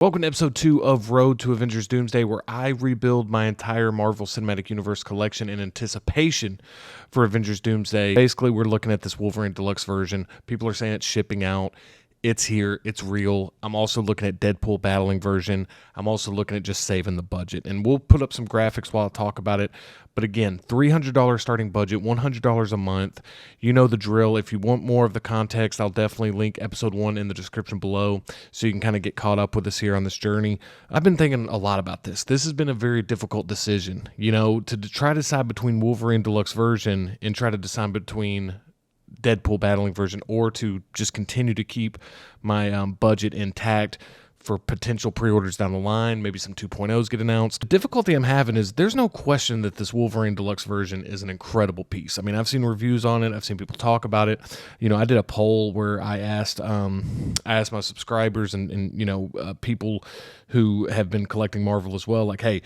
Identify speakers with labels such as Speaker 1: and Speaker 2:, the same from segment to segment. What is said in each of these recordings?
Speaker 1: Welcome to episode 2 of Road to Avengers Doomsday, where I rebuild my entire Marvel Cinematic Universe collection in anticipation for Avengers Doomsday. Basically, we're looking at this Wolverine Deluxe version. People are saying it's shipping out. It's here. It's real. I'm also looking at Deadpool Battling version. I'm also looking at just saving the budget. And we'll put up some graphics while I talk about it. But again, $300 starting budget, $100 a month. You know the drill. If you want more of the context, I'll definitely link episode 1 in the description below so you can kind of get caught up with us here on this journey. I've been thinking a lot about this. This has been a very difficult decision, to try to decide between Wolverine Deluxe version and try to decide between Deadpool Battling version, or to just continue to keep my budget intact for potential pre-orders down the line. Maybe some 2.0s get announced. The difficulty I'm having is there's no question that this Wolverine Deluxe version is an incredible piece. I mean, I've seen reviews on it. I've seen people talk about it. I did a poll where I asked my subscribers and people who have been collecting Marvel as well, like, hey,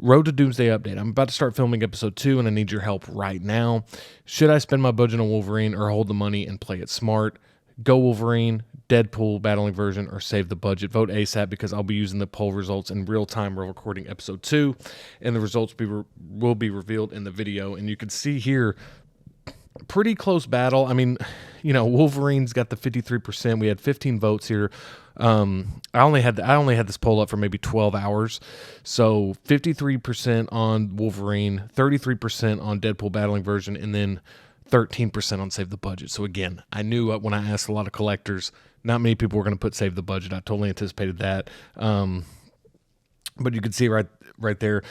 Speaker 1: Road to Doomsday update. I'm about to start filming episode 2, and I need your help right now. Should I spend my budget on Wolverine or hold the money and play it smart? Go Wolverine, Deadpool Battling version, or save the budget. Vote ASAP because I'll be using the poll results in real time. We're recording episode 2, and the results will be revealed in the video. And you can see here, pretty close battle. I mean, Wolverine's got the 53%. We had 15 votes here. I only had this poll up for maybe 12 hours. So 53% on Wolverine, 33% on Deadpool Battling version, and then 13% on Save the Budget. So again, I knew when I asked a lot of collectors, not many people were going to put Save the Budget. I totally anticipated that. But you can see right there.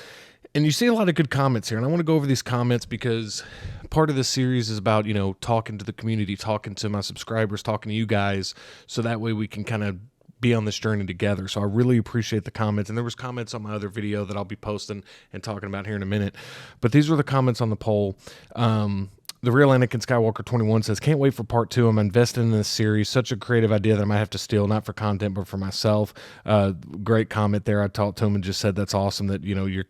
Speaker 1: And you see a lot of good comments here, and I want to go over these comments because part of this series is about, talking to the community, talking to my subscribers, talking to you guys, so that way we can kind of be on this journey together. So I really appreciate the comments, and there was comments on my other video that I'll be posting and talking about here in a minute. But these were the comments on the poll. The Real Anakin Skywalker 21 says, can't wait for part 2. I'm invested in this series. Such a creative idea that I might have to steal, not for content, but for myself. Great comment there. I talked to him and just said that's awesome that, you're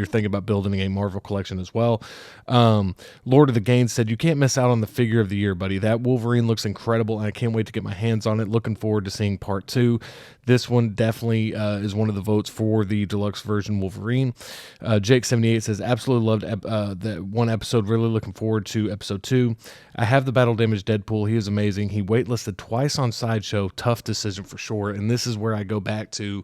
Speaker 1: thinking about building a Marvel collection as well. Lord of the Gains said, you can't miss out on the figure of the year, buddy. That Wolverine looks incredible, and I can't wait to get my hands on it. Looking forward to seeing part 2. This one definitely is one of the votes for the deluxe version Wolverine. Jake78 says, absolutely loved that one episode. Really looking forward to episode 2. I have the battle damage Deadpool. He is amazing. He waitlisted twice on Sideshow. Tough decision for sure. And this is where I go back to,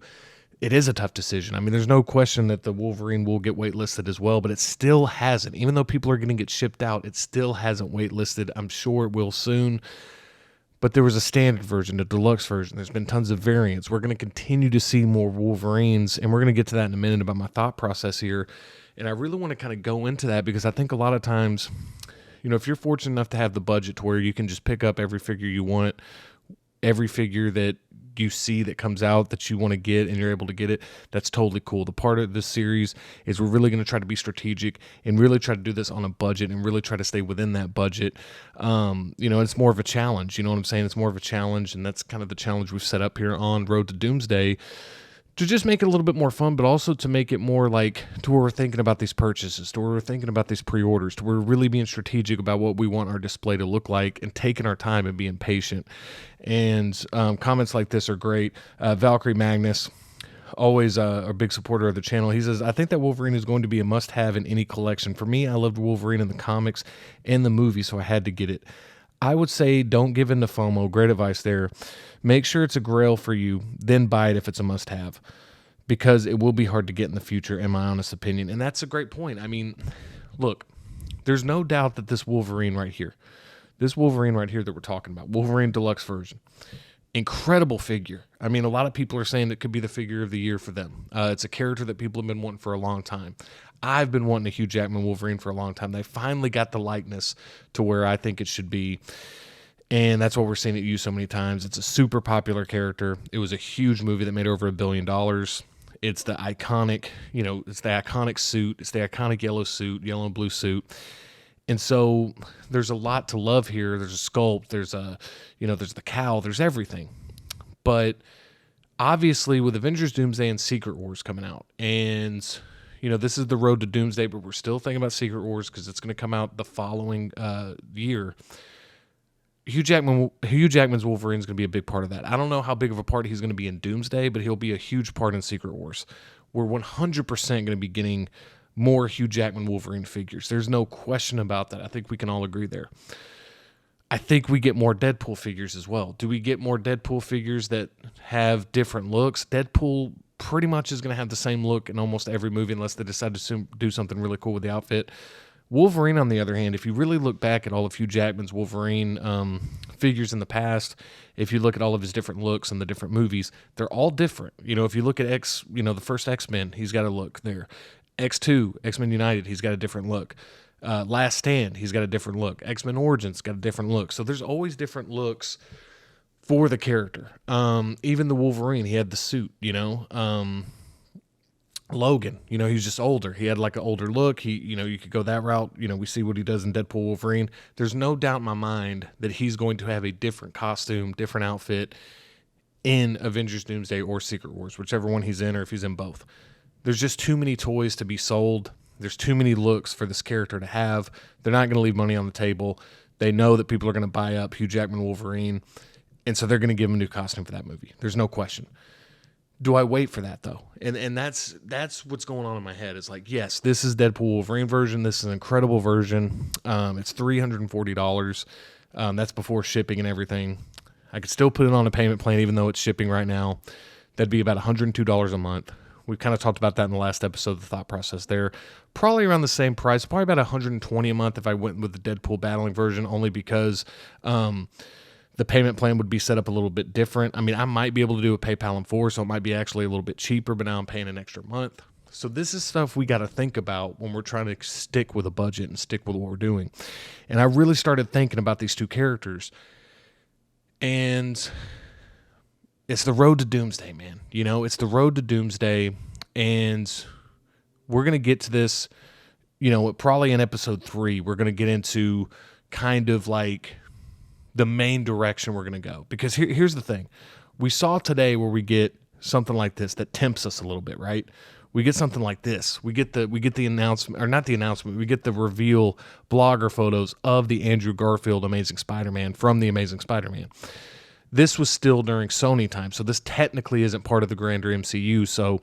Speaker 1: it is a tough decision. I mean, there's no question that the Wolverine will get waitlisted as well, but it still hasn't. Even though people are going to get shipped out, it still hasn't waitlisted. I'm sure it will soon. But there was a standard version, a deluxe version. There's been tons of variants. We're going to continue to see more Wolverines, and we're going to get to that in a minute about my thought process here. And I really want to kind of go into that because I think a lot of times, if you're fortunate enough to have the budget to where you can just pick up every figure you want, every figure that you see that comes out that you want to get and you're able to get it, that's totally cool. The part of this series is we're really going to try to be strategic and really try to do this on a budget and really try to stay within that budget. It's more of a challenge. You know what I'm saying? It's more of a challenge, and that's kind of the challenge we've set up here on Road to Doomsday, to just make it a little bit more fun, but also to make it more like to where we're thinking about these purchases, to where we're thinking about these pre-orders, to where we're really being strategic about what we want our display to look like and taking our time and being patient. And comments like this are great. Valkyrie Magnus, always a big supporter of the channel. He says, I think that Wolverine is going to be a must-have in any collection. For me, I loved Wolverine in the comics and the movie, so I had to get it. I would say don't give in to FOMO. Great advice there. Make sure it's a grail for you, then buy it if it's a must-have, because it will be hard to get in the future, in my honest opinion. And that's a great point. I mean, look, there's no doubt that this Wolverine right here that we're talking about, Wolverine Deluxe version, incredible figure. I mean, a lot of people are saying it could be the figure of the year for them. It's a character that people have been wanting for a long time. I've been wanting a Hugh Jackman Wolverine for a long time. They finally got the likeness to where I think it should be. And that's what we're seeing it used so many times. It's a super popular character. It was a huge movie that made over $1 billion. It's the iconic, it's the iconic suit. It's the iconic yellow and blue suit. And so there's a lot to love here. There's a sculpt. There's there's the cowl. There's everything. But obviously with Avengers Doomsday and Secret Wars coming out, and this is the Road to Doomsday, but we're still thinking about Secret Wars because it's going to come out the following year. Hugh Jackman's Wolverine is going to be a big part of that. I don't know how big of a part he's going to be in Doomsday, but he'll be a huge part in Secret Wars. We're 100% going to be getting more Hugh Jackman Wolverine figures. There's no question about that. I think we can all agree there. I think we get more Deadpool figures as well. Do we get more Deadpool figures that have different looks? Deadpool pretty much is going to have the same look in almost every movie unless they decide to do something really cool with the outfit. Wolverine, on the other hand, if you really look back at all of Hugh Jackman's Wolverine figures in the past, if you look at all of his different looks in the different movies, they're all different. If you look at the first X-Men, he's got a look there. X2, X-Men United, he's got a different look. Last Stand, he's got a different look. X-Men Origins got a different look. So there's always different looks for the character. Even the Wolverine, he had the suit, Logan, he's just older. He had like an older look. You could go that route. We see what he does in Deadpool Wolverine. There's no doubt in my mind that he's going to have a different costume, different outfit in Avengers Doomsday or Secret Wars, whichever one he's in or if he's in both. There's just too many toys to be sold. There's too many looks for this character to have. They're not going to leave money on the table. They know that people are going to buy up Hugh Jackman Wolverine, and so they're going to give him a new costume for that movie. There's no question. Do I wait for that, though? And that's what's going on in my head. It's like, yes, this is Deadpool Wolverine version. This is an incredible version. It's $340. That's before shipping and everything. I could still put it on a payment plan, even though it's shipping right now. That'd be about $102 a month. We've kind of talked about that in the last episode, the thought process there. Probably around the same price, probably about $120 a month if I went with the Deadpool Battling version, only because the payment plan would be set up a little bit different. I mean, I might be able to do a PayPal in 4, so it might be actually a little bit cheaper, but now I'm paying an extra month. So this is stuff we got to think about when we're trying to stick with a budget and stick with what we're doing. And I really started thinking about these two characters. And it's the road to Doomsday, man. It's the road to Doomsday, and we're going to get to this, probably in episode 3, we're going to get into kind of like the main direction we're going to go. Because here's the thing. We saw today where we get something like this that tempts us a little bit, right? We get something like this. We get the announcement, or not the announcement, we get the reveal blogger photos of the Andrew Garfield Amazing Spider-Man from the Amazing Spider-Man. This was still during Sony time, so this technically isn't part of the grander MCU, so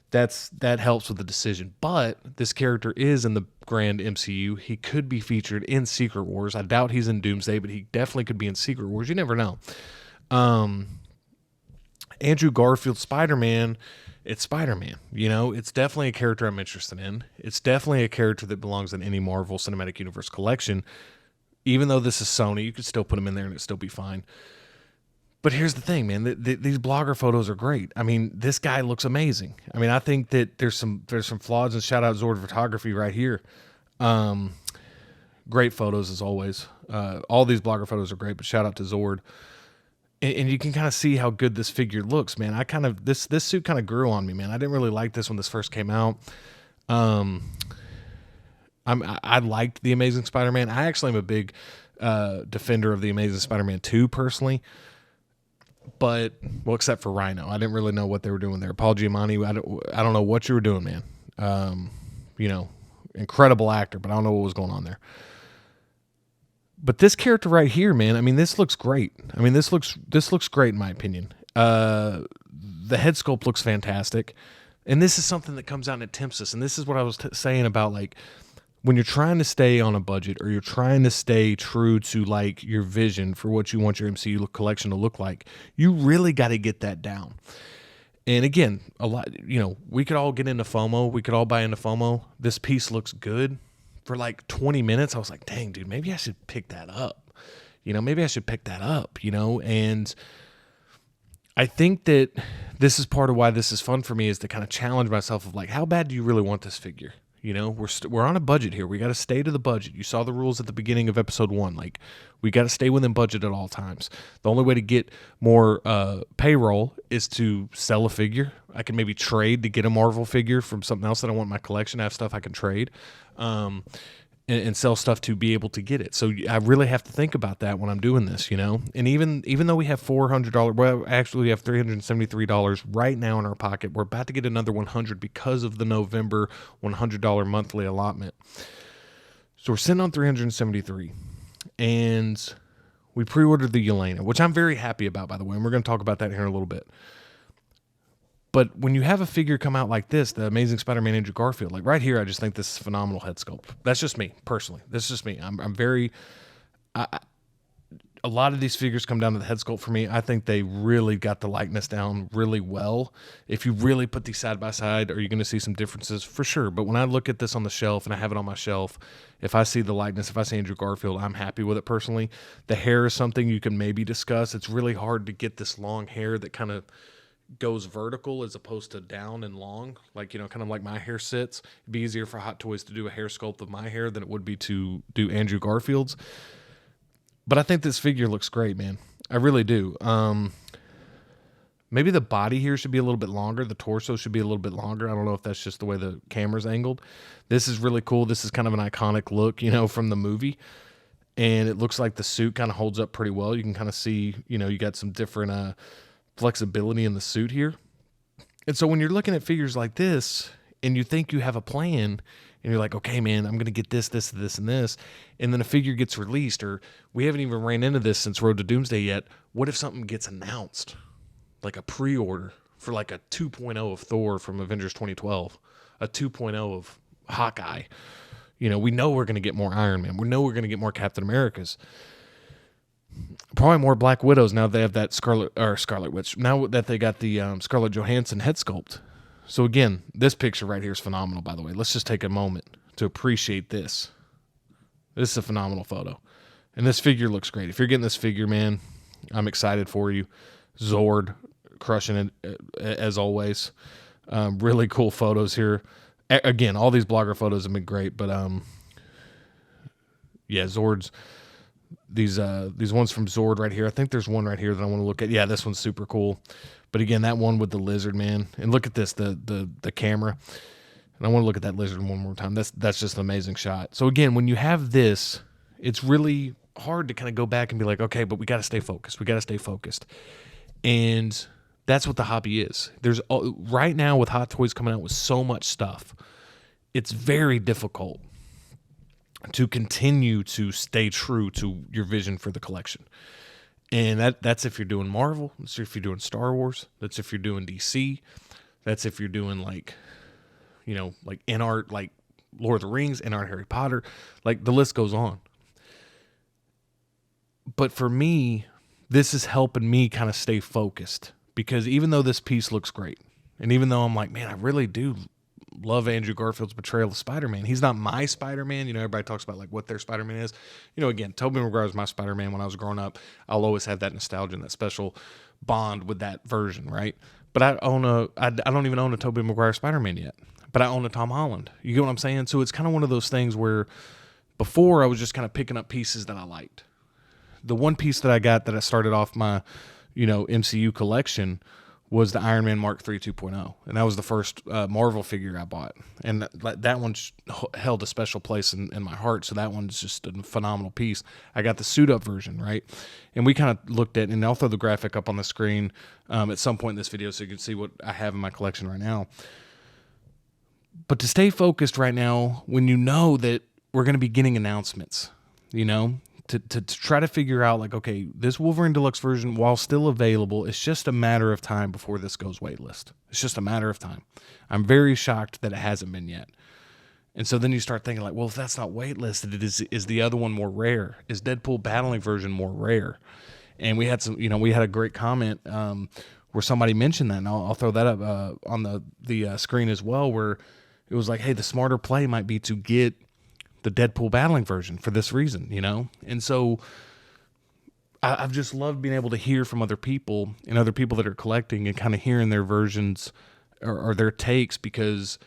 Speaker 1: that helps with the decision. But this character is in the grand MCU. He could be featured in Secret Wars. I doubt he's in Doomsday, but he definitely could be in Secret Wars. You never know. Andrew Garfield Spider-Man, it's Spider-Man. It's definitely a character I'm interested in. It's definitely a character that belongs in any Marvel Cinematic Universe collection. Even though this is Sony, you could still put him in there and it'd still be fine. But here's the thing, man. These blogger photos are great. I mean, this guy looks amazing. I mean, I think that there's some flaws, and shout out Zord Photography right here. Great photos as always. All these blogger photos are great, but shout out to Zord. And you can kind of see how good this figure looks, man. This suit kind of grew on me, man. I didn't really like this when this first came out. I liked the Amazing Spider-Man. I actually am a big defender of the Amazing Spider-Man 2 personally. But, well, except for Rhino. I didn't really know what they were doing there. Paul Giamatti, I don't know what you were doing, man. Incredible actor, but I don't know what was going on there. But this character right here, man, I mean, this looks great. I mean, this looks great in my opinion. The head sculpt looks fantastic. And this is something that comes out and it tempts us. And this is what I was saying about, like, when you're trying to stay on a budget or you're trying to stay true to like your vision for what you want your MCU collection to look like, you really got to get that down. And again, a lot, we could all get into FOMO. We could all buy into FOMO. This piece looks good. For like 20 minutes, I was like, dang, dude, maybe I should pick that up. And I think that this is part of why this is fun for me, is to kind of challenge myself of like, how bad do you really want this figure? We're on a budget here. We got to stay to the budget. You saw the rules at the beginning of episode 1. Like, we got to stay within budget at all times. The only way to get more payroll is to sell a figure. I can maybe trade to get a Marvel figure from something else that I want in my collection. I have stuff I can trade and sell stuff to be able to get it. So I really have to think about that when I'm doing this, And even though we have $400, well, actually we have $373 right now in our pocket. We're about to get another $100 because of the November $100 monthly allotment. So we're sitting on $373, and We pre-ordered the Yelena, which I'm very happy about, by the way, and we're going to talk about that here in a little bit. But when you have a figure come out like this, the Amazing Spider-Man Andrew Garfield, like right here, I just think this is phenomenal head sculpt. That's just me, personally. This is just me. I'm very... a lot of these figures come down to the head sculpt for me. I think they really got the likeness down really well. If you really put these side by side, are you going to see some differences? For sure. But when I look at this on the shelf and I have it on my shelf, if I see the likeness, if I see Andrew Garfield, I'm happy with it personally. The hair is something you can maybe discuss. It's really hard to get this long hair that kind of goes vertical as opposed to down and long, like, you know, kind of like my hair sits. It'd be easier for Hot Toys to do a hair sculpt of my hair than it would be to do Andrew Garfield's. But I think this figure looks great, man. I really do. Maybe the body here should be a little bit longer. The torso should be a little bit longer. I don't know if that's just the way the camera's angled. This is really cool. This is kind of an iconic look, you know, from the movie. And it looks like the suit kind of holds up pretty well. You can kind of see, you know, you got some different flexibility in the suit here. And so when you're looking at figures like this and you think you have a plan, and you're like, okay, man, I'm going to get this, this, this, and this. And then a figure gets released, or we haven't even ran into this since Road to Doomsday yet. What if something gets announced? Like a pre-order for like a 2.0 of Thor from Avengers 2012, a 2.0 of Hawkeye. You know, we know we're going to get more Iron Man. We know we're going to get more Captain Americas. Probably more Black Widows now that they have that Scarlet Witch. Now that they got the Scarlett Johansson head sculpt. So again, this picture right here is phenomenal, by the way. Let's just take a moment to appreciate this. This is a phenomenal photo. And this figure looks great. If you're getting this figure, man, I'm excited for you. Zord crushing it as always. Really cool photos here. Again, all these blogger photos have been great, but yeah, Zord's these ones from Zord right here. I think there's one right here that I want to look at. Yeah, this one's super cool. But again, that one with the lizard, man. And look at this, the camera. And I want to look at that lizard one more time. That's just an amazing shot. So again, when you have this, it's really hard to kind of go back and be like, okay, but we got to stay focused. We got to stay focused. And that's what the hobby is. There's right now with Hot Toys coming out with so much stuff, it's very difficult to continue to stay true to your vision for the collection. And that's if you're doing Marvel. That's if you're doing Star Wars. That's if you're doing DC. That's if you're doing like, you know, like in art, like Lord of the Rings, in art Harry Potter. Like the list goes on. But for me, this is helping me kind of stay focused, because even though this piece looks great, and even though I'm like, man, I really do love Andrew Garfield's portrayal of Spider-Man. He's not my Spider-Man. You know, everybody talks about like what their Spider-Man is. You know, again, Tobey Maguire was my Spider-Man when I was growing up. I'll always have that nostalgia and that special bond with that version, right? But I don't even own a Tobey Maguire Spider-Man yet, but I own a Tom Holland. You get what I'm saying? So it's kind of one of those things where before I was just kind of picking up pieces that I liked. The one piece that I got that I started off my, you know, MCU collection was the Iron Man Mark III 2.0. And that was the first Marvel figure I bought. And that one held a special place in my heart. So that one's just a phenomenal piece. I got the suit up version, right? And we kind of looked at, and I'll throw the graphic up on the screen at some point in this video so you can see what I have in my collection right now. But to stay focused right now, when you know that we're going to be getting announcements, you know, to try to figure out like, okay, this Wolverine Deluxe version, while still available, it's just a matter of time before this goes waitlist. It's just a matter of time. I'm very shocked that it hasn't been yet. And so then you start thinking like, well, if that's not waitlisted, is the other one more rare? Is Deadpool Battling version more rare? And we had some, you know, we had a great comment where somebody mentioned that, and I'll throw that up on the screen as well, where it was like, hey, the smarter play might be to get the Deadpool Battling version for this reason, you know? And so I've just loved being able to hear from other people and other people that are collecting and kind of hearing their versions or their takes, because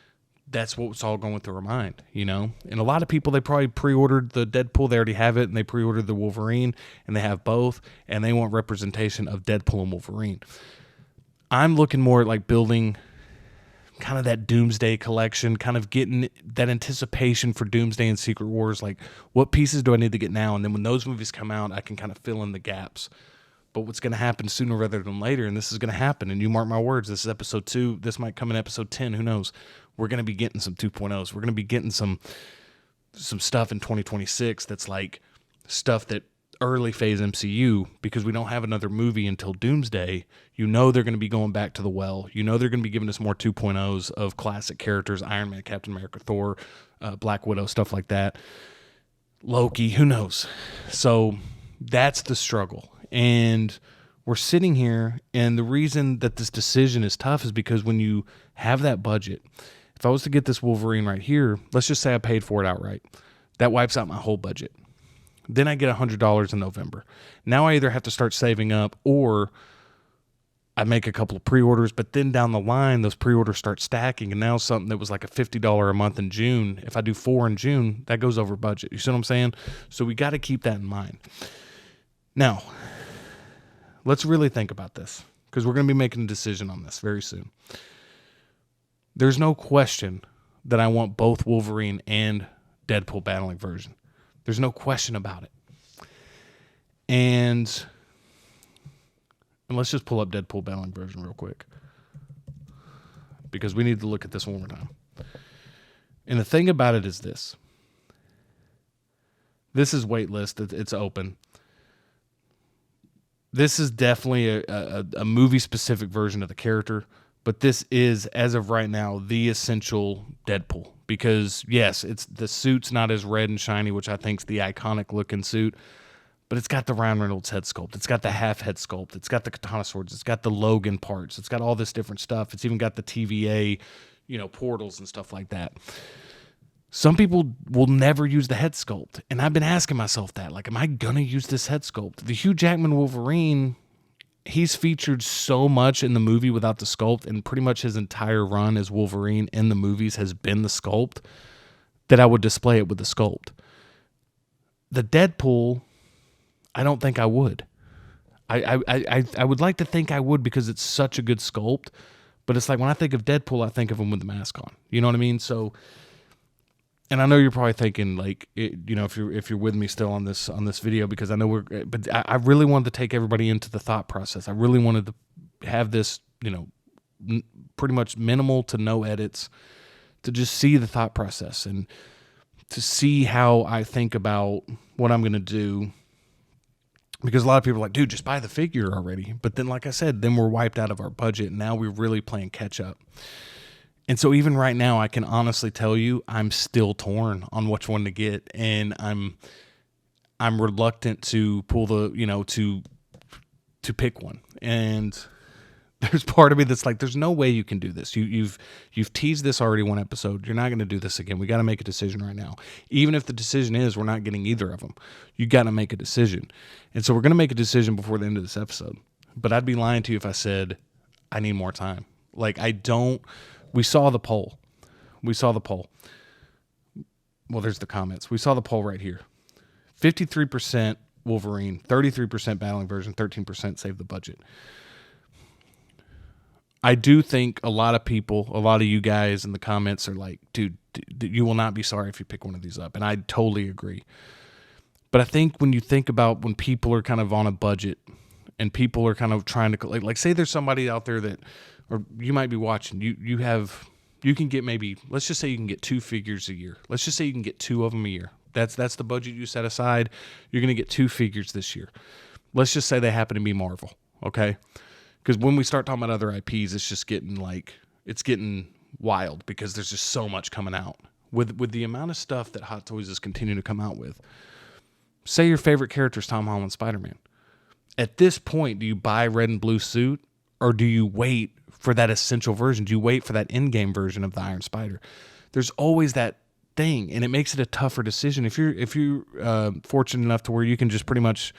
Speaker 1: that's what's all going through our mind, you know? And a lot of people, they probably pre-ordered the Deadpool, they already have it, and they pre-ordered the Wolverine, and they have both, and they want representation of Deadpool and Wolverine. I'm looking more at like building kind of that Doomsday collection, kind of getting that anticipation for Doomsday and Secret Wars. Like, what pieces do I need to get now? And then when those movies come out, I can kind of fill in the gaps. But what's going to happen sooner rather than later, and this is going to happen, and you mark my words, this is episode 2. This might come in episode 10. Who knows? We're going to be getting some 2.0s. We're going to be getting some stuff in 2026 that's like stuff that
Speaker 2: early phase MCU, because we don't have another movie until Doomsday. You know they're going to be going back to the well. You know they're going to be giving us more 2.0s of classic characters, Iron Man, Captain America, Thor, Black Widow, stuff like that. Loki, who knows? So that's the struggle. And we're sitting here, and the reason that this decision is tough is because when you have that budget, if I was to get this Wolverine right here, let's just say I paid for it outright. That wipes out my whole budget. Then I get $100 in November. Now I either have to start saving up, or I make a couple of pre-orders, but then down the line, those pre-orders start stacking, and now something that was like a $50 a month in June, if I do 4 in June, that goes over budget. You see what I'm saying? So we got to keep that in mind. Now, let's really think about this, because we're going to be making a decision on this very soon. There's no question that I want both Wolverine and Deadpool Battling version. There's no question about it. And let's just pull up Deadpool Battling version real quick, because we need to look at this one more time. And the thing about it is this. This is waitlist. It's open. This is definitely a movie-specific version of the character, but this is, as of right now, the essential Deadpool. Because, yes, the suit's not as red and shiny, which I think is the iconic-looking suit, but it's got the Ryan Reynolds head sculpt. It's got the half-head sculpt. It's got the katana swords. It's got the Logan parts. It's got all this different stuff. It's even got the TVA, portals and stuff like that. Some people will never use the head sculpt, and I've been asking myself that. Like, am I going to use this head sculpt? The Hugh Jackman Wolverine, he's featured so much in the movie without the sculpt, and pretty much his entire run as Wolverine in the movies has been the sculpt, that I would display it with the sculpt. The Deadpool, I don't think I would. I would like to think I would, because it's such a good sculpt, but it's like when I think of Deadpool, I think of him with the mask on. You know what I mean? So, and I know you're probably thinking, like, if you're with me still on this video, because I know but I really wanted to take everybody into the thought process. I really wanted to have this, pretty much minimal to no edits, to just see the thought process and to see how I think about what I'm going to do. Because a lot of people are like, dude, just buy the figure already. But then, like I said, then we're wiped out of our budget, and now we're really playing catch up. And so even right now, I can honestly tell you, I'm still torn on which one to get, and I'm reluctant to pull the, to pick one. And there's part of me that's like, there's no way you can do this. You've teased this already one episode. You're not going to do this again. We got to make a decision right now. Even if the decision is we're not getting either of them, you got to make a decision. And so we're going to make a decision before the end of this episode. But I'd be lying to you if I said I need more time. Like, I don't. We saw the poll. Well, there's the comments. We saw the poll right here. 53% Wolverine, 33% battling version, 13% save the budget. I do think a lot of people, a lot of you guys in the comments are like, dude, you will not be sorry if you pick one of these up. And I totally agree. But I think when you think about when people are kind of on a budget and people are kind of trying to, like say there's somebody out there that, or you might be watching, you can get maybe, let's just say you can get 2 figures a year. Let's just say you can get 2 of them a year. That's the budget you set aside. You're going to get 2 figures this year. Let's just say they happen to be Marvel, okay? Because when we start talking about other IPs, it's just getting getting wild, because there's just so much coming out. With the amount of stuff that Hot Toys is continuing to come out with, say your favorite character is Tom Holland's Spider-Man. At this point, do you buy red and blue suit, or do you wait for that essential version? Do you wait for that in-game version of the Iron Spider? There's always that thing, and it makes it a tougher decision. If you're fortunate enough to where you can just pretty much,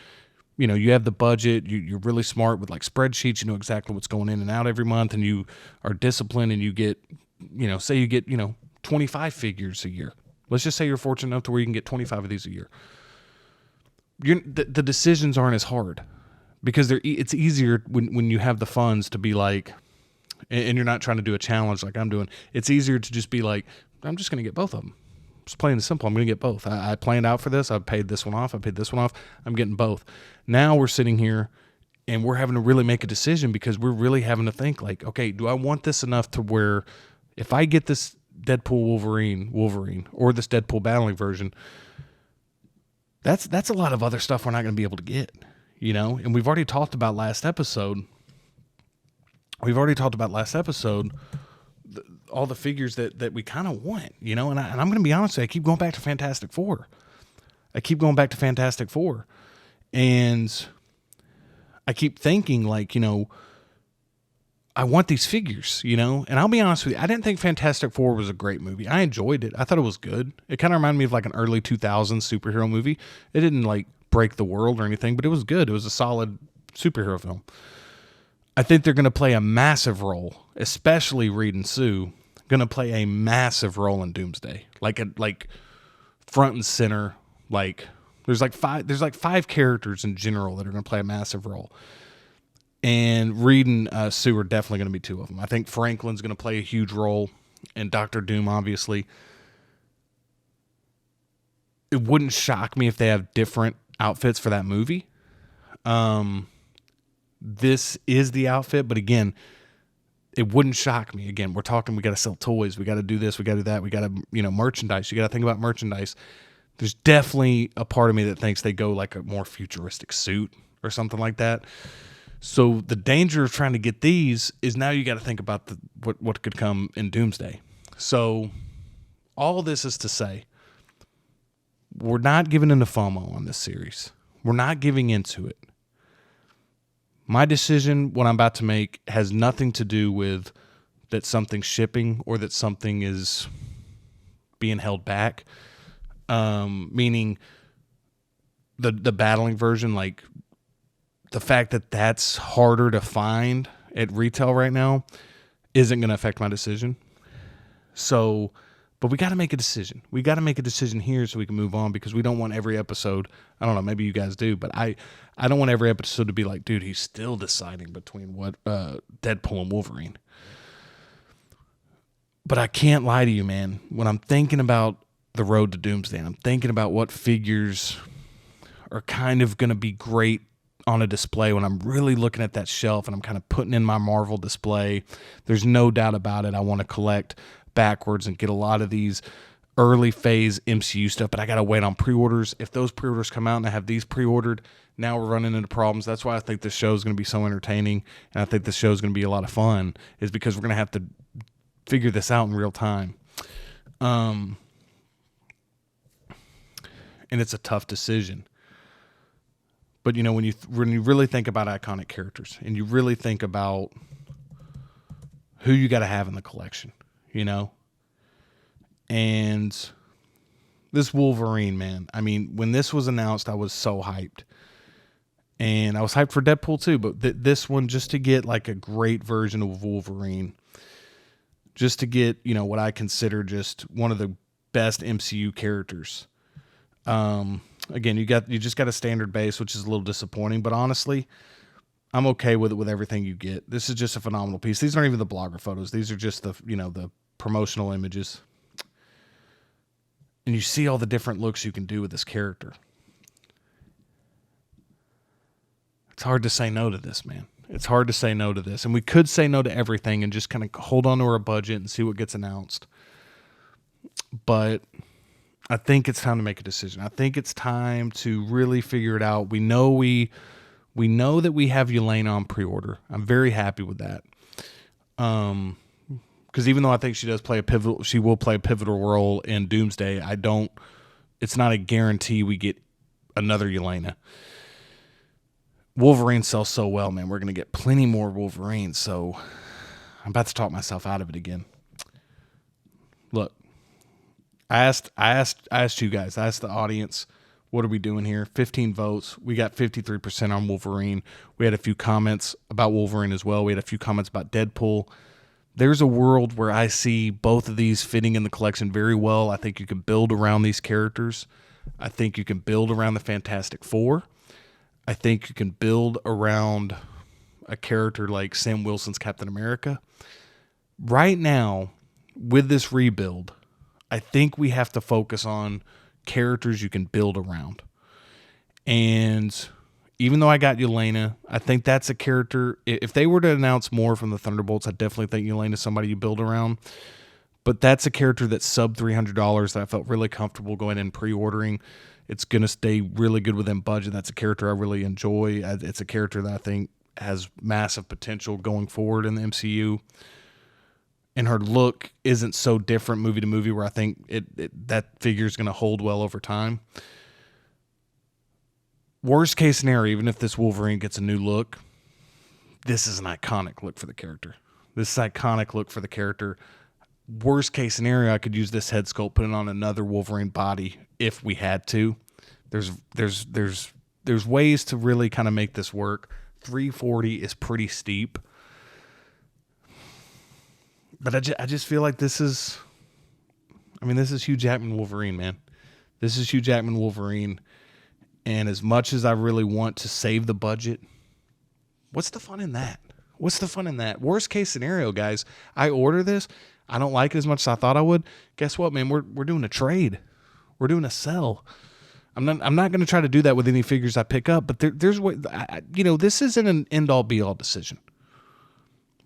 Speaker 2: you have the budget, you're really smart with like spreadsheets, you know exactly what's going in and out every month, and you are disciplined, and you get, say you get, 25 figures a year. Let's just say you're fortunate enough to where you can get 25 of these a year. The decisions aren't as hard, because it's easier when you have the funds to be like, and you're not trying to do a challenge like I'm doing. It's easier to just be like, I'm just going to get both of them. Just plain and simple. I'm going to get both. I planned out for this. I paid this one off. I paid this one off. I'm getting both. Now we're sitting here and we're having to really make a decision, because we're really having to think like, okay, do I want this enough to where if I get this Deadpool Wolverine or this Deadpool Battling version, that's a lot of other stuff we're not going to be able to get, you know? And we've already talked about last episode. All the figures that we kind of want, you know? And I'm going to be honest with you, I keep going back to Fantastic Four. And I keep thinking, like, you know, I want these figures, you know? And I'll be honest with you, I didn't think Fantastic Four was a great movie. I enjoyed it. I thought it was good. It kind of reminded me of like an early 2000s superhero movie. It didn't like break the world or anything, but it was good. It was a solid superhero film. I think they're going to play a massive role, especially Reed and Sue, going to play a massive role in Doomsday. Like front and center. Like there's like five characters in general that are going to play a massive role. And Reed and Sue are definitely going to be two of them. I think Franklin's going to play a huge role, and Dr. Doom, obviously. It wouldn't shock me if they have different outfits for that movie. This is the outfit, but again, it wouldn't shock me. Again, we're talking, we got to sell toys, we got to do this, we got to do that, we got to, you know, merchandise. You got to think about merchandise. There's definitely a part of me that thinks they go like a more futuristic suit or something like that. So the danger of trying to get these is now you got to think about what could come in Doomsday. So all this is to say, we're not giving into FOMO on this series. We're not giving into it. My decision, what I'm about to make, has nothing to do with that something's shipping or that something is being held back. Meaning the battling version, like the fact that that's harder to find at retail right now isn't going to affect my decision. So, but we got to make a decision. We got to make a decision here so we can move on, because we don't want every episode. I don't know, maybe you guys do, but I don't want every episode to be like, dude, he's still deciding between what Deadpool and Wolverine. But I can't lie to you, man. When I'm thinking about the road to Doomsday, I'm thinking about what figures are kind of going to be great on a display. When I'm really looking at that shelf and I'm kind of putting in my Marvel display, there's no doubt about it. I want to collect backwards and get a lot of these early phase MCU stuff, but I got to wait on pre-orders. If those pre-orders come out and I have these pre-ordered, now we're running into problems. That's why I think this show is going to be so entertaining, and I think this show is going to be a lot of fun, is because we're going to have to figure this out in real time. And it's a tough decision. But, you know, when you really think about iconic characters and you really think about who you got to have in the collection, you know, and this Wolverine, man, I mean, when this was announced, I was so hyped. And I was hyped for Deadpool too, but this one, just to get like a great version of Wolverine, just to get, you know, what I consider just one of the best MCU characters. Again, you just got a standard base, which is a little disappointing, but honestly, I'm okay with it, with everything you get. This is just a phenomenal piece. These aren't even the blogger photos. These are just the, you know, the promotional images. And you see all the different looks you can do with this character. It's hard to say no to this, man. It's hard to say no to this. And we could say no to everything and just kind of hold on to our budget and see what gets announced. But I think it's time to make a decision. I think it's time to really figure it out. We know that we have Yelena on pre-order. I'm very happy with that. Because even though I think she will play a pivotal role in Doomsday, it's not a guarantee we get another Yelena. Wolverine sells so well, man. We're going to get plenty more Wolverine. So I'm about to talk myself out of it again. Look, I asked you guys, I asked the audience, what are we doing here? 15 votes. We got 53% on Wolverine. We had a few comments about Wolverine as well. We had a few comments about Deadpool. There's a world where I see both of these fitting in the collection very well. I think you can build around these characters. I think you can build around the Fantastic Four. I think you can build around a character like Sam Wilson's Captain America. Right now, with this rebuild, I think we have to focus on characters you can build around. And even though I got Yelena, I think that's a character. If they were to announce more from the Thunderbolts, I definitely think Yelena's somebody you build around. But that's a character that's sub $300 that I felt really comfortable going in pre-ordering. It's going to stay really good within budget. That's a character I really enjoy. It's a character that I think has massive potential going forward in the MCU. And her look isn't so different movie to movie where I think that figure is going to hold well over time. Worst case scenario, even if this Wolverine gets a new look, this is an iconic look for the character. Worst case scenario, I could use this head sculpt, put it on another Wolverine body if we had to. There's ways to really kind of make this work. $340 is pretty steep. But I just feel like this is Hugh Jackman Wolverine, man. This is Hugh Jackman Wolverine. And as much as I really want to save the budget, what's the fun in that? Worst case scenario, guys, I order this. I don't like it as much as I thought I would. Guess what, man? We're doing a trade. We're doing a sell. I'm not going to try to do that with any figures I pick up, but there's way, this isn't an end-all be-all decision.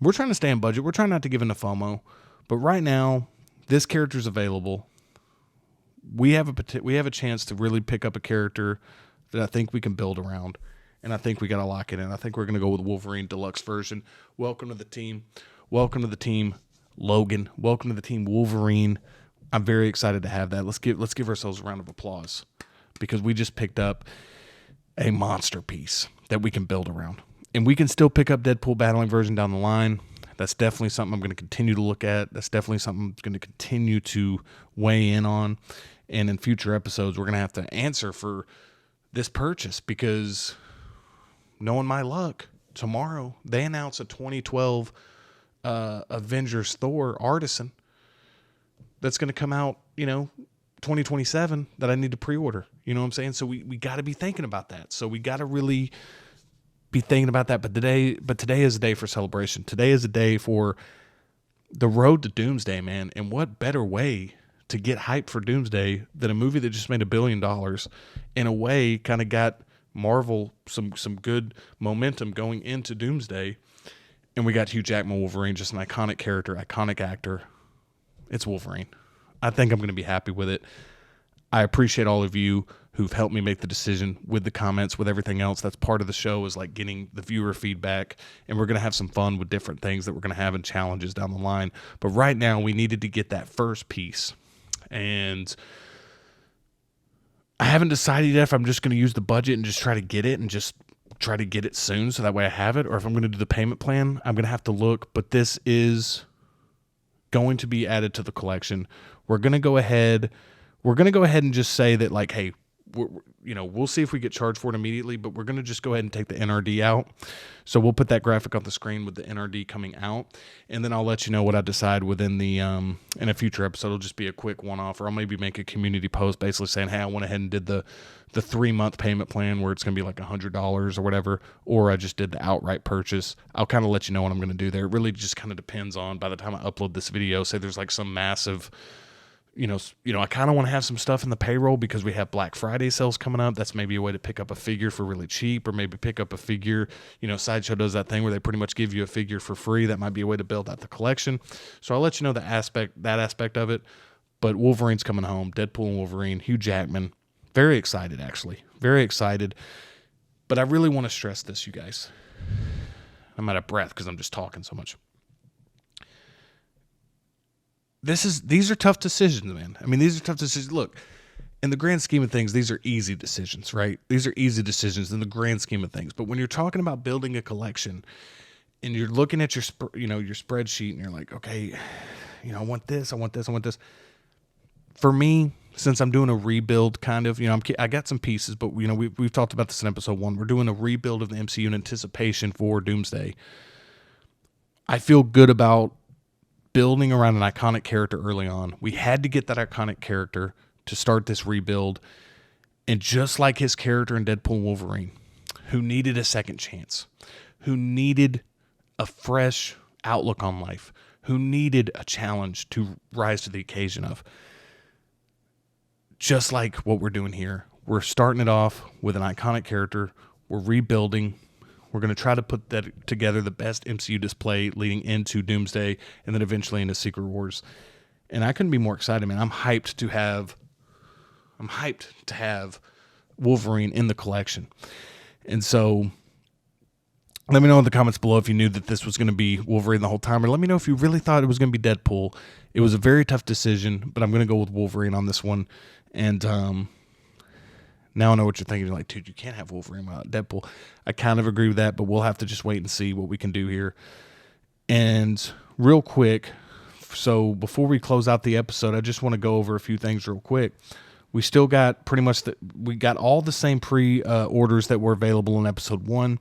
Speaker 2: We're trying to stay in budget. We're trying not to give in to FOMO. But right now, this character's available. We have a chance to really pick up a character that I think we can build around. And I think we got to lock it in. I think we're going to go with Wolverine Deluxe version. Welcome to the team. Welcome to the team, Logan. Welcome to the team, Wolverine. I'm very excited to have that. Let's give ourselves a round of applause because we just picked up a monster piece that we can build around. And we can still pick up Deadpool Battling version down the line. That's definitely something I'm going to continue to look at. That's definitely something I'm going to continue to weigh in on. And in future episodes, we're going to have to answer for this purchase because, knowing my luck, tomorrow they announce a 2012 Avengers Thor Artisan that's going to come out, 2027 that I need to pre-order. You know what I'm saying? So we got to be thinking about that. So we got to really be thinking about that. But today is a day for celebration. Today is a day for the road to Doomsday, man. And what better way to get hyped for Doomsday than a movie that just made $1 billion, in a way kind of got Marvel some good momentum going into Doomsday. And we got Hugh Jackman Wolverine, just an iconic character, iconic actor. It's Wolverine. I think I'm going to be happy with it. I appreciate all of you who've helped me make the decision with the comments, with everything else. That's part of the show, is like getting the viewer feedback. And we're going to have some fun with different things that we're going to have in challenges down the line. But right now, we needed to get that first piece. And I haven't decided yet if I'm just going to use the budget and just try to get it and just try to get it soon so that way I have it, or if I'm going to do the payment plan. I'm going to have to look, but this is going to be added to the collection. We're going to go ahead and just say that, like, hey, we'll see if we get charged for it immediately, but we're going to just go ahead and take the NRD out. So we'll put that graphic on the screen with the NRD coming out, and then I'll let you know what I decide within the in a future episode. It'll just be a quick one-off, or I'll maybe make a community post basically saying, hey, I went ahead and did the 3-month payment plan where it's going to be like $100 or whatever, or I just did the outright purchase. I'll kind of let you know what I'm going to do there. It really just kind of depends on, by the time I upload this video, say there's like some massive, I kind of want to have some stuff in the payroll because we have Black Friday sales coming up. That's maybe a way to pick up a figure for really cheap, or maybe pick up a figure. Sideshow does that thing where they pretty much give you a figure for free. That might be a way to build out the collection. So I'll let you know that aspect of it. But Wolverine's coming home. Deadpool and Wolverine, Hugh Jackman. Very excited, actually. Very excited. But I really want to stress this, you guys. I'm out of breath because I'm just talking so much. These are tough decisions, man. I mean, these are tough decisions. Look, in the grand scheme of things, these are easy decisions, right? These are easy decisions in the grand scheme of things. But when you're talking about building a collection and you're looking at your spreadsheet and you're like, okay, I want this, I want this, I want this. For me, since I'm doing a rebuild kind of, I got some pieces, but we've talked about this in episode 1. We're doing a rebuild of the MCU in anticipation for Doomsday. I feel good about building around an iconic character early on. We had to get that iconic character to start this rebuild. And just like his character in Deadpool and Wolverine, who needed a second chance, who needed a fresh outlook on life, who needed a challenge to rise to the occasion of, just like what we're doing here, we're starting it off with an iconic character. We're rebuilding. We're going to try to put that together, the best MCU display leading into Doomsday and then eventually into Secret Wars. And I couldn't be more excited, man. I'm hyped to have I'm hyped to have Wolverine in the collection. And so let me know in the comments below if you knew that this was going to be Wolverine the whole time, or let me know if you really thought it was going to be Deadpool. It was a very tough decision, but I'm going to go with Wolverine on this one. And now I know what you're thinking. You're like, dude, you can't have Wolverine without Deadpool. I kind of agree with that, but we'll have to just wait and see what we can do here. And real quick, so before we close out the episode, I just want to go over a few things real quick. We still got pretty much we got all the same pre-orders that were available in episode 1.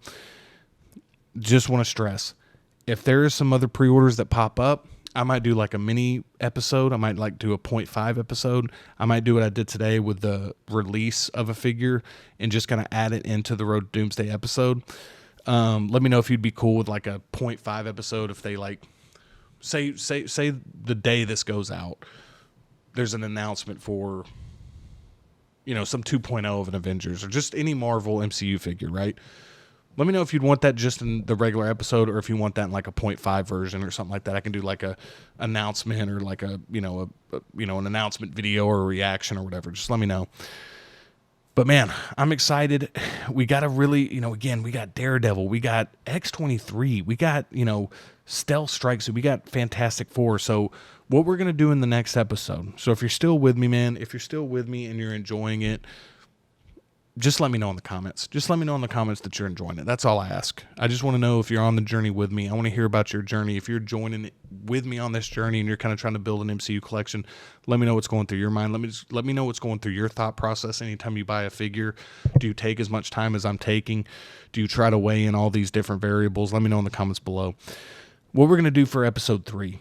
Speaker 2: Just want to stress, if there is some other pre-orders that pop up, I might do like a mini episode. I might like do a 0.5 episode. I might do what I did today with the release of a figure and just kind of add it into the Road to Doomsday episode. Let me know if you'd be cool with like a 0.5 episode. If they like, say the day this goes out, there's an announcement for, some 2.0 of an Avengers or just any Marvel MCU figure, right? Let me know if you'd want that just in the regular episode, or if you want that in like a 0.5 version or something like that. I can do like a announcement or like an announcement video or a reaction or whatever. Just let me know. But man, I'm excited. We got a really, again, we got Daredevil, we got X-23, we got, Stealth Strikes, we got Fantastic Four. So what we're going to do in the next episode. So if you're still with me, man, if you're still with me and you're enjoying it, just let me know in the comments. Just let me know in the comments that you're enjoying it. That's all I ask. I just want to know if you're on the journey with me. I want to hear about your journey. If you're joining it with me on this journey and you're kind of trying to build an MCU collection, let me know what's going through your mind. Let me know what's going through your thought process anytime you buy a figure. Do you take as much time as I'm taking? Do you try to weigh in all these different variables? Let me know in the comments below. What we're going to do for episode 3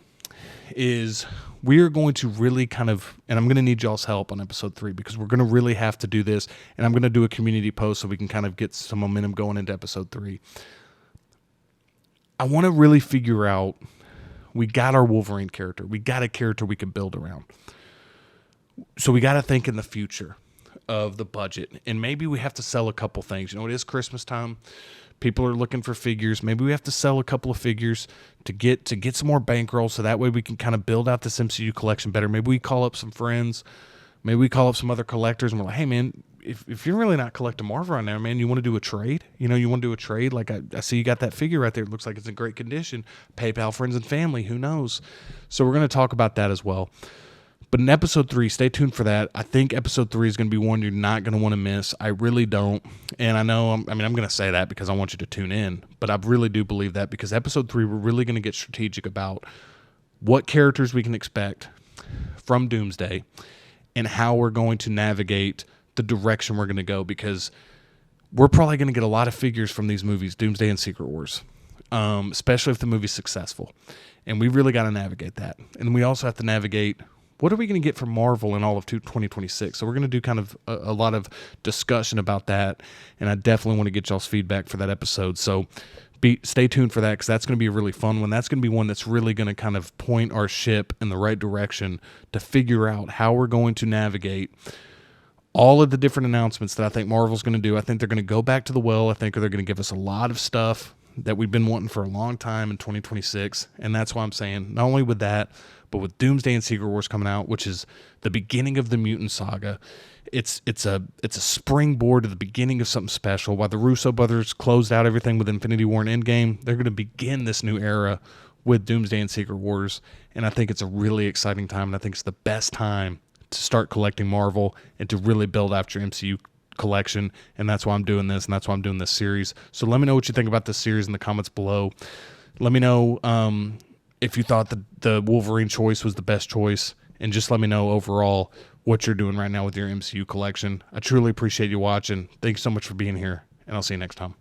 Speaker 2: is we are going to really kind of, and I'm going to need y'all's help on episode 3 because we're going to really have to do this, and I'm going to do a community post so we can kind of get some momentum going into episode 3. I want to really figure out, we got our Wolverine character. We got a character we can build around. So we got to think in the future of the budget, and maybe we have to sell a couple things. It is Christmas time. People are looking for figures. Maybe we have to sell a couple of figures to get some more bankroll, so that way we can kind of build out this MCU collection better. Maybe we call up some friends. Maybe we call up some other collectors, and we're like, hey, man, if you're really not collecting Marvel right now, man, you want to do a trade? You want to do a trade? Like, I see you got that figure right there. It looks like it's in great condition. PayPal friends and family. Who knows? So we're going to talk about that as well. But in episode 3, stay tuned for that. I think episode 3 is going to be one you're not going to want to miss. I really don't. And I know, I'm going to say that because I want you to tune in. But I really do believe that, because episode 3, we're really going to get strategic about what characters we can expect from Doomsday and how we're going to navigate the direction we're going to go. Because we're probably going to get a lot of figures from these movies, Doomsday and Secret Wars, especially if the movie's successful. And we really got to navigate that. And we also have to navigate, what are we going to get from Marvel in all of 2026? So we're going to do kind of a lot of discussion about that, and I definitely want to get y'all's feedback for that episode. So stay tuned for that, because that's going to be a really fun one. That's going to be one that's really going to kind of point our ship in the right direction to figure out how we're going to navigate all of the different announcements that I think Marvel's going to do. I think they're going to go back to the well. I think they're going to give us a lot of stuff that we've been wanting for a long time in 2026, and that's why I'm saying, not only with that, but with Doomsday and Secret Wars coming out, which is the beginning of the mutant saga, it's a springboard to the beginning of something special. While the Russo brothers closed out everything with Infinity War and Endgame, they're going to begin this new era with Doomsday and Secret Wars, and I think it's a really exciting time, and I think it's the best time to start collecting Marvel and to really build out your MCU collection, and that's why I'm doing this, and that's why I'm doing this series. So let me know what you think about this series in the comments below. Let me know if you thought the Wolverine choice was the best choice, and just let me know overall what you're doing right now with your MCU collection. I truly appreciate you watching. Thanks so much for being here, and I'll see you next time.